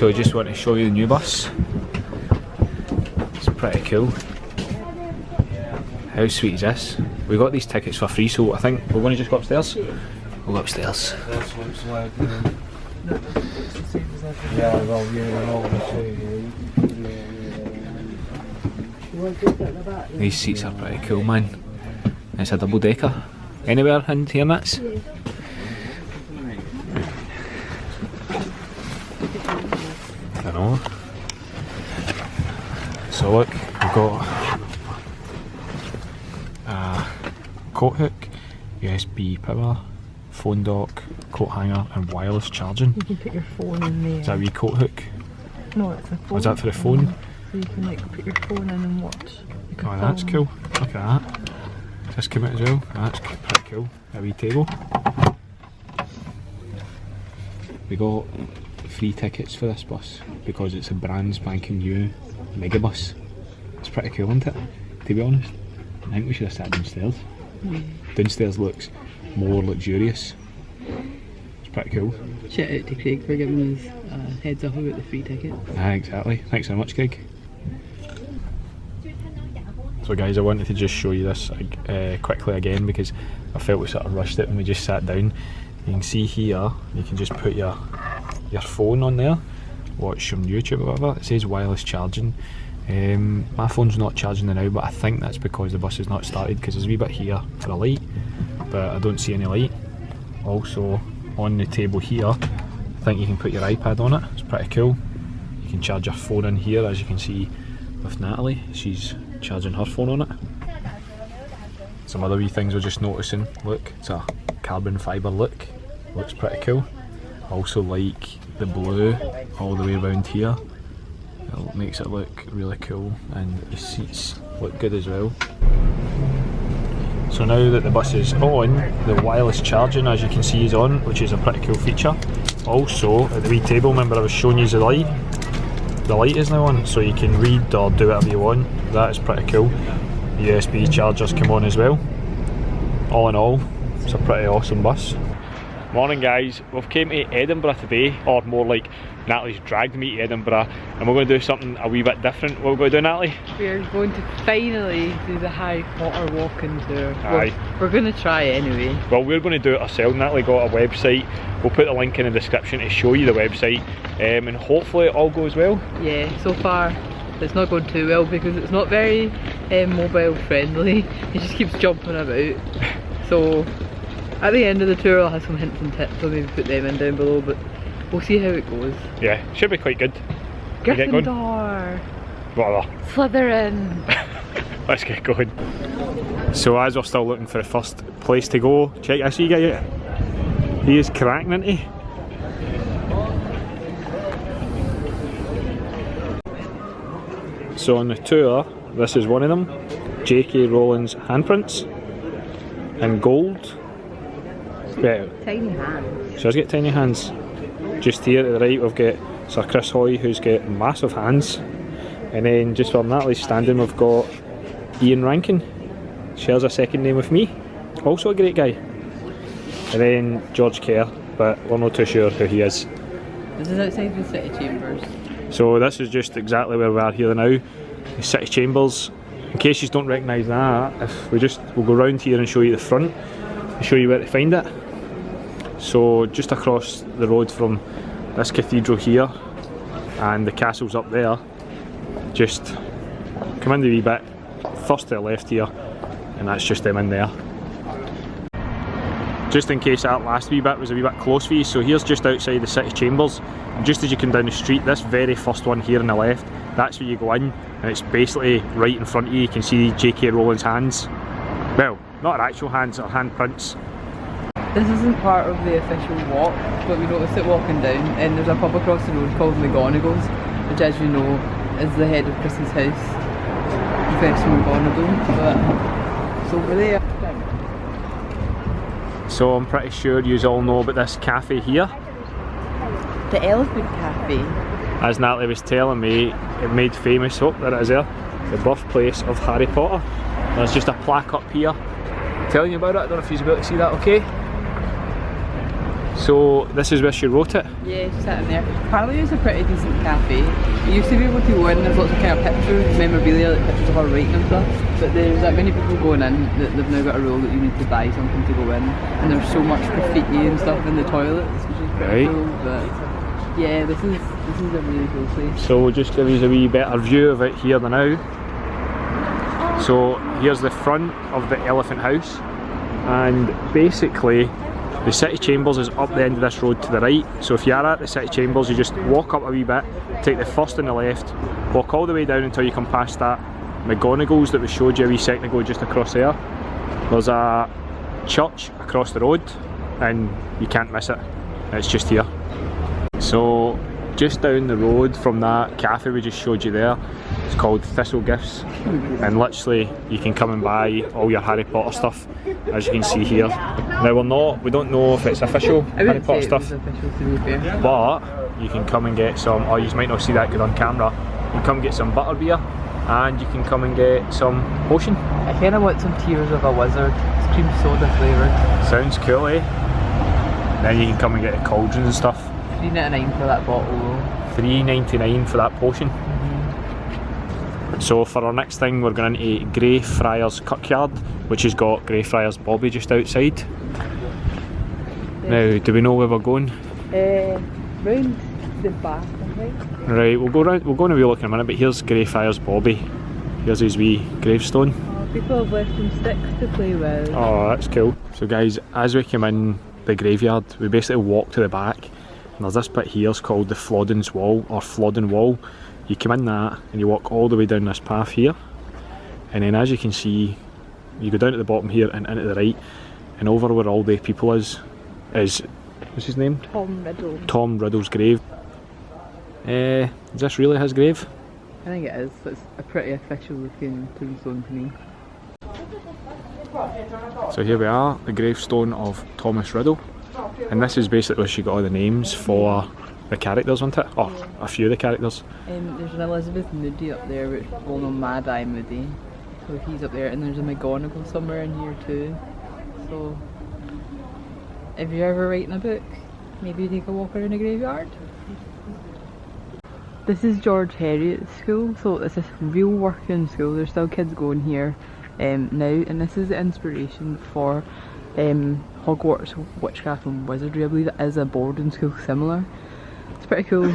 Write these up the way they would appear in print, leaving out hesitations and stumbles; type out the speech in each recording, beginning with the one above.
So I just want to show you the new bus. It's pretty cool. How sweet is this? We got these tickets for free, so I think we're going to just go upstairs. We'll go upstairs. That's what it's like. Yeah, well, yeah, These seats are pretty cool, man. It's a double decker. Anywhere in here, Nats? I don't know. So look, we've got a coat hook, USB power, phone dock, coat hanger and wireless charging. You can put your phone in there. Is that a wee coat hook? No, it's a phone. Oh, is that for the phone? So you can like put your phone in and watch. Oh, that's cool. Look at that. This came out as well. That's pretty cool. A wee table. We got free tickets for this bus because it's a brand spanking new megabus. It's pretty cool, isn't it? To be honest, I think we should have sat downstairs. Downstairs looks more luxurious. It's pretty cool. Shout out to Craig for giving us a heads up about the free ticket. Exactly. Thanks so much, Craig. So guys, I wanted to just show you this quickly again because I felt we sort of rushed it when we just sat down. You can see here, you can just put your phone on there, watch some YouTube or whatever. It says wireless charging. My phone's not charging now, but I think that's because the bus has not started because there's a wee bit here for a light, but I don't see any light. Also, on the table here, I think you can put your iPad on it. It's pretty cool. You can charge your phone in here, as you can see with Natalie. She's charging her phone on it. Some other wee things we're just noticing. Look, it's a carbon fibre look. Looks pretty cool. I also like the blue all the way around here. It makes it look really cool, and the seats look good as well. So now that the bus is on, the wireless charging, as you can see, is on, which is a pretty cool feature. Also, at the wee table, remember I was showing you the light? The light is now on, so you can read or do whatever you want. That is pretty cool. USB chargers come on as well. All in all, it's a pretty awesome bus. Morning guys, we've came to Edinburgh today, or more like Natalie's dragged me to Edinburgh, and we're going to do something a wee bit different. What are we going to do, Natalie? We're going to finally do the Harry Potter walking tour. Aye. We're going to try it anyway. Well, we're going to do it ourselves. Natalie got a website. We'll put the link in the description to show you the website, and hopefully it all goes well. Yeah, so far it's not going too well because it's not very mobile friendly. It just keeps jumping about. So at the end of the tour I'll have some hints and tips, I'll maybe put them in down below, but we'll see how it goes. Yeah, should be quite good. Gryffindor! Whatever. Slytherin! Let's get going. So as we're still looking for the first place to go, check, I see you get it. He is cracking, isn't he? So on the tour, this is one of them. J.K. Rowling's handprints in gold. Yeah. Tiny hands. She does get tiny hands. Just here to the right we've got Sir Chris Hoy, who's got massive hands. And then just where Natalie's standing we've got Ian Rankin. Shares a second name with me. Also a great guy. And then George Kerr, but we're not too sure who he is. This is outside the City Chambers. So this is just exactly where we are here now. The City Chambers. In case you don't recognise that, we'll go round here and show you the front and show you where to find it. So just across the road from this cathedral here and the castle's up there, just come in the wee bit, first to the left here, and that's just them in there. Just in case that last wee bit was a wee bit close for you, so here's just outside the City Chambers, and just as you come down the street, this very first one here on the left, that's where you go in, and it's basically right in front of you. You can see J.K. Rowling's hands. Well, not her actual hands, her handprints. This isn't part of the official walk, but we noticed it walking down, and there's a pub across the road called McGonagall's, which, as you know, is the head of Chris's house, Professor McGonagall, but it's over there. So I'm pretty sure you all know about this cafe here. The Elephant Cafe. As Natalie was telling me, it made famous, oh there it is there, the birthplace of Harry Potter. There's just a plaque up here telling you about it. I don't know if you'll be able to see that okay. So this is where she wrote it? Yeah, she's sitting there. Apparently it's a pretty decent cafe. You used to be able to go in, there's lots of kind of pictures, memorabilia, like pictures of her writing and stuff, but there's that many people going in that they've now got a rule that you need to buy something to go in, and there's so much graffiti and stuff in the toilets, which is pretty cool, but yeah, this is a really cool place. So we'll just give you a wee better view of it here now. So here's the front of the Elephant House, and basically the City Chambers is up the end of this road to the right. So if you are at the City Chambers, you just walk up a wee bit, take the first on the left, walk all the way down until you come past that McGonagall's that we showed you a wee second ago just across there. There's a church across the road and you can't miss it, it's just here. So just down the road from that cafe we just showed you there, it's called Thistle Gifts, and literally you can come and buy all your Harry Potter stuff, as you can see here. Now we don't know if it's official Harry Potter stuff, official, to be fair. but you can come and get some, or you might not see that good on camera, you can come get some butterbeer, and you can come and get some potion. I kind of want some Tears of a Wizard, it's cream soda flavoured. Sounds cool, eh? Then you can come and get the cauldrons and stuff. $3.99 for that bottle though. $3.99 for that potion. So for our next thing we're going into Greyfriars Kirkyard, which has got Greyfriars Bobby just outside. Now, do we know where we're going? Round the back, I think. Right, we'll go and have a look in a minute, but here's Greyfriars Bobby. Here's his wee gravestone. Oh, people have left him sticks to play with. Oh, that's cool. So guys, as we came in the graveyard, we basically walked to the back, and there's this bit here, it's called the Flodden's Wall, or Flodden Wall. You come in that, and you walk all the way down this path here, and then as you can see, you go down at the bottom here and in at the right, and over where all the people is, what's his name? Tom Riddle. Tom Riddle's grave. Is this really his grave? I think it is. It's a pretty official looking tombstone to me. So here we are, the gravestone of Thomas Riddle, and this is basically where she got all the names for the characters, wasn't it? Oh, a few of the characters. There's an Elizabeth Moody up there, which well known Mad Eye Moody. So he's up there, and there's a McGonagall somewhere in here too. So if you're ever writing a book, maybe take a walk around a graveyard. This is George Heriot's school, so it's a real working school. There's still kids going here now, and this is the inspiration for Hogwarts Witchcraft and Wizardry. I believe it is a boarding school similar. It's pretty cool.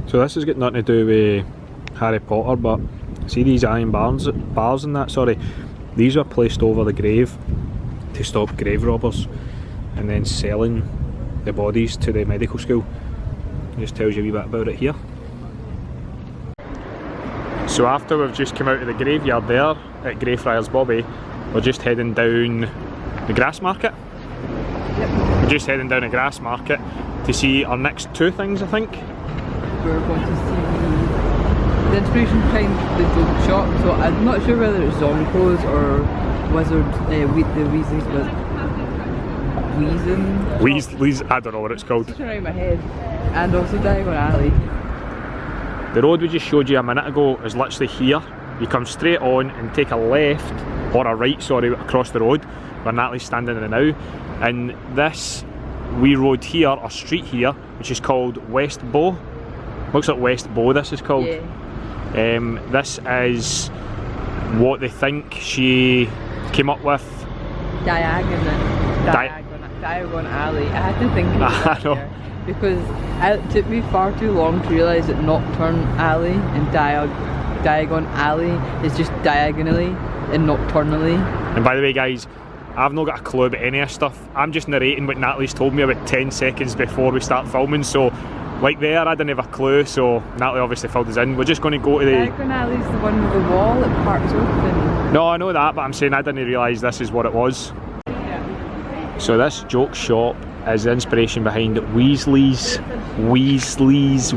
So this has got nothing to do with Harry Potter, but see these iron bars and that, sorry, these were placed over the grave to stop grave robbers and then selling the bodies to the medical school. It just tells you a wee bit about it here. So after we've just come out of the graveyard there at Greyfriars Bobby, we're just heading down the grass market. Yep. We're just heading down the grass market to see our next two things, I think. We're going to see the inspiration behind the joke shop, so I'm not sure whether it's Zonkos or Wizard, the Weasleys was I don't know what it's called. It's just around my head. And also Diagon Alley. The road we just showed you a minute ago is literally here. You come straight on and take a left, or a right, sorry, across the road where Natalie's standing in now. And this wee road here, or street here, which is called West Bow. Looks like West Bow this is called. Yeah. This is what they think she came up with. Diagon Alley. I had to think about that there, because it took me far too long to realise that Nocturne Alley and Diagon Alley is just diagonally and nocturnally. And by the way guys, I've not got a clue about any of this stuff. I'm just narrating what Natalie's told me about 10 seconds before we start filming, so like there, I didn't have a clue, so Natalie obviously filled us in. We're just going to go to the... Diagon Alley's the one with the wall that parts open. No, I know that, but I'm saying I didn't realise this is what it was. Yeah. So this joke shop is the inspiration behind Weasley's Wizzies?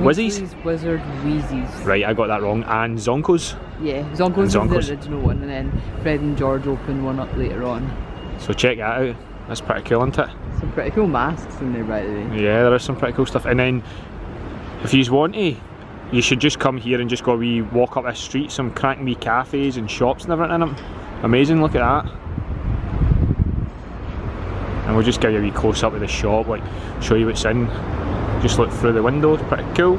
Wizard Wheezies. Right, I got that wrong. And Zonkos. Yeah, Zonkos is the original one, and then Fred and George opened one up later on. So check that out. That's pretty cool, isn't it? Some pretty cool masks in there, by the way. Yeah, there is some pretty cool stuff. And then, if you want to, you should just come here and just go a wee walk up this street. Some cracking wee cafes and shops and everything in them. Amazing, look at that. And and we'll just give you a wee close up of the shop, like show you what's in. Just look through the window, it's pretty cool.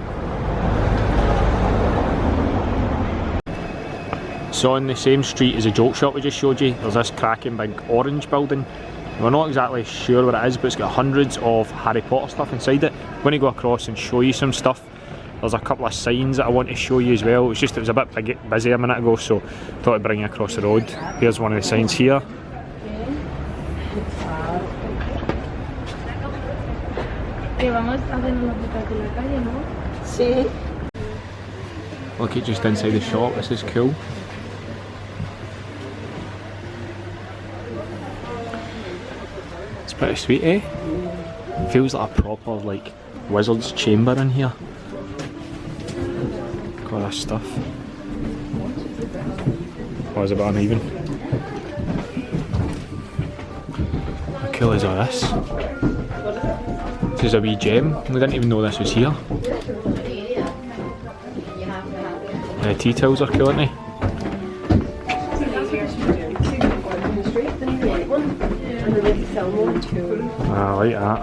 So on the same street as the joke shop we just showed you, there's this cracking big orange building. We're not exactly sure what it is, but it's got hundreds of Harry Potter stuff inside it. I'm going to go across and show you some stuff. There's a couple of signs that I want to show you as well. It was a bit busy a minute ago, so thought I'd bring you across the road. Here's one of the signs here. Look at just inside the shop, this is cool. It's pretty sweet, eh? Feels like a proper like wizard's chamber in here. Look at all this stuff. Oh, is it a bit uneven? How cool is all this? This is a wee gem. We didn't even know this was here. The tea towels are cool, aren't they? I like that.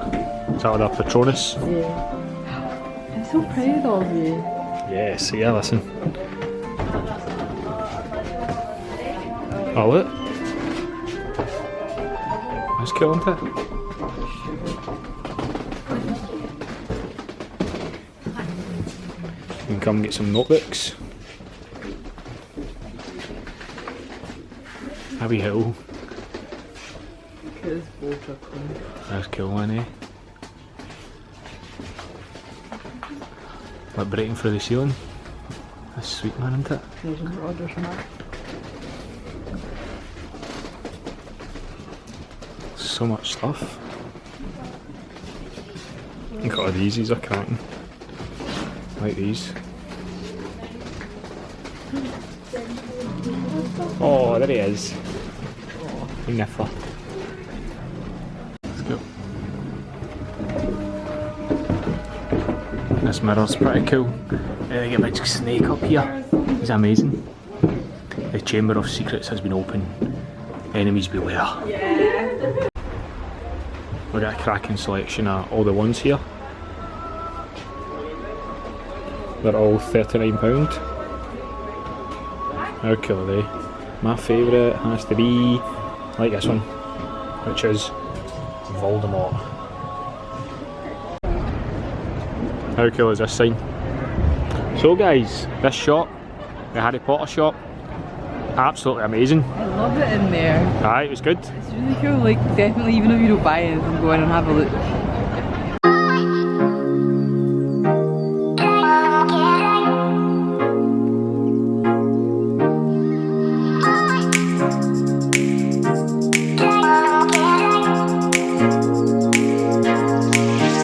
Is that with our Patronus? Yeah. I'm so proud of you. Yes, yeah, listen. Oh, look. That's cool, isn't it? You can come and get some notebooks. Heavy hill. That's cool, one, eh? Like breaking through the ceiling. That's sweet, man, isn't it? There's an order from that. So much stuff. Look at all these are cracking. Like these. Oh, there he is. Niffer. Let's go. This mirror's pretty cool. They get a big snake up here. It's amazing. The Chamber of Secrets has been opened. Enemies beware. Yeah. We've got a cracking selection of all the ones here. They're all £39. How cool are they? My favourite has to be like this one, which is Voldemort. How cool is this sign? So guys, this shop, the Harry Potter shop, absolutely amazing. I love it in there. Aye, it was good. It's really cool, like definitely even if you don't buy anything, go in and have a look.